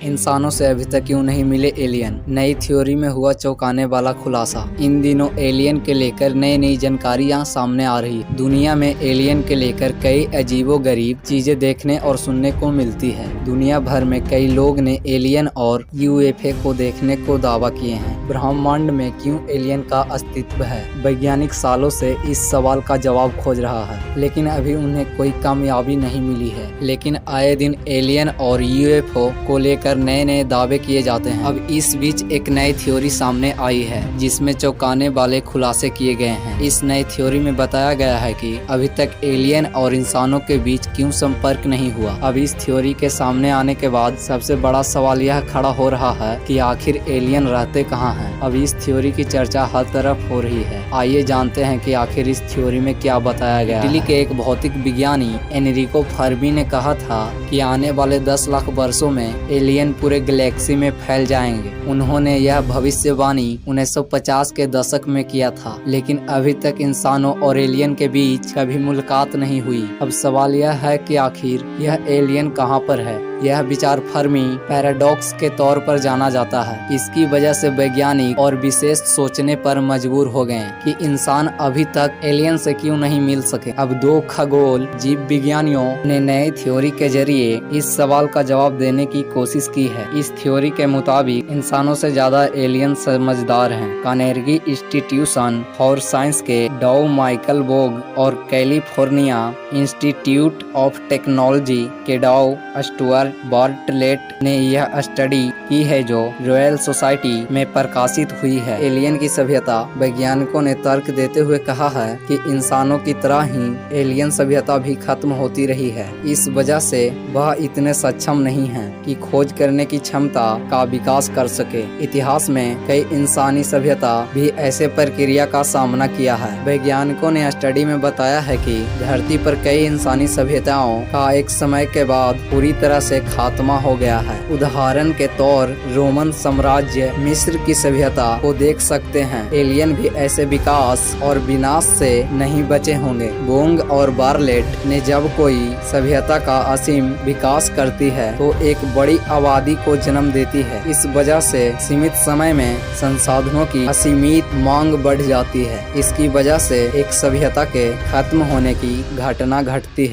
इंसानों से अभी तक क्यों नहीं मिले एलियन। नई थ्योरी में हुआ चौंकाने वाला खुलासा। इन दिनों एलियन के लेकर नई नई जानकारियां सामने आ रही। दुनिया में एलियन के लेकर कई अजीबोगरीब चीजें देखने और सुनने को मिलती है। दुनिया भर में कई लोग ने एलियन और यूएफओ को देखने को दावा किए हैं। ब्रह्मांड में क्यों एलियन का अस्तित्व है? वैज्ञानिक सालों से इस सवाल का जवाब खोज रहा है, लेकिन अभी उन्हें कोई कामयाबी नहीं मिली है। लेकिन आए दिन एलियन और यूएफओ को लेकर नए नए दावे किए जाते हैं। अब इस बीच एक नई थ्योरी सामने आई है जिसमें चौंकाने वाले खुलासे किए गए हैं। इस नई थ्योरी में बताया गया है कि अभी तक एलियन और इंसानों के बीच क्यों संपर्क नहीं हुआ। अब इस थ्योरी के सामने आने के बाद सबसे बड़ा सवाल यह खड़ा हो रहा है कि आखिर एलियन रहते कहाँ हैं। अब इस थ्योरी की चर्चा हर तरफ हो रही है। आइए जानते हैं कि आखिर इस थ्योरी में क्या बताया गया है। इटली के एक भौतिक विज्ञानी एनरिको फर्मी ने कहा था कि आने वाले 10 लाख वर्षों में एलियन पूरे गैलेक्सी में फैल जाएंगे। उन्होंने यह भविष्यवाणी 1950 के दशक में किया था, लेकिन अभी तक इंसानों और एलियन के बीच कभी मुलाकात नहीं हुई। अब सवाल यह है कि आखिर यह एलियन कहां पर है। यह विचार फर्मी पैराडॉक्स के तौर पर जाना जाता है। इसकी वजह से वैज्ञानिक और विशेष सोचने पर मजबूर हो गए कि इंसान अभी तक एलियन से क्यों नहीं मिल सके। अब 2 खगोल जीव विज्ञानियों ने नए थ्योरी के जरिए इस सवाल का जवाब देने की कोशिश की है। इस थ्योरी के मुताबिक इंसानों से ज्यादा एलियन समझदार हैं। कार्नेगी इंस्टीट्यूशन फॉर साइंस के डॉ माइकल बोग और कैलिफोर्निया इंस्टीट्यूट ऑफ टेक्नोलॉजी के डॉ स्टुअर्ट बार्टलेट ने यह स्टडी की है जो रॉयल सोसाइटी में प्रकाशित हुई है। एलियन की सभ्यता। वैज्ञानिकों ने तर्क देते हुए कहा है कि इंसानों की तरह ही एलियन सभ्यता भी खत्म होती रही है। इस वजह से वह इतने सक्षम नहीं हैं कि खोज करने की क्षमता का विकास कर सके। इतिहास में कई इंसानी सभ्यता भी ऐसे प्रक्रिया का सामना किया है। वैज्ञानिकों ने स्टडी में बताया है कि धरती पर कई इंसानी सभ्यताओं का एक समय के बाद पूरी तरह से खात्मा हो गया है। उदाहरण के तौर रोमन साम्राज्य, मिस्र की सभ्यता को देख सकते हैं। एलियन भी ऐसे विकास और विनाश से नहीं बचे होंगे। बोंग और बार्टलेट ने जब कोई सभ्यता का असीम विकास करती है तो एक बड़ी आबादी को जन्म देती है। इस वजह से सीमित समय में संसाधनों की असीमित मांग बढ़ जाती है। इसकी वजह से एक सभ्यता के खत्म होने की घटना घटती है।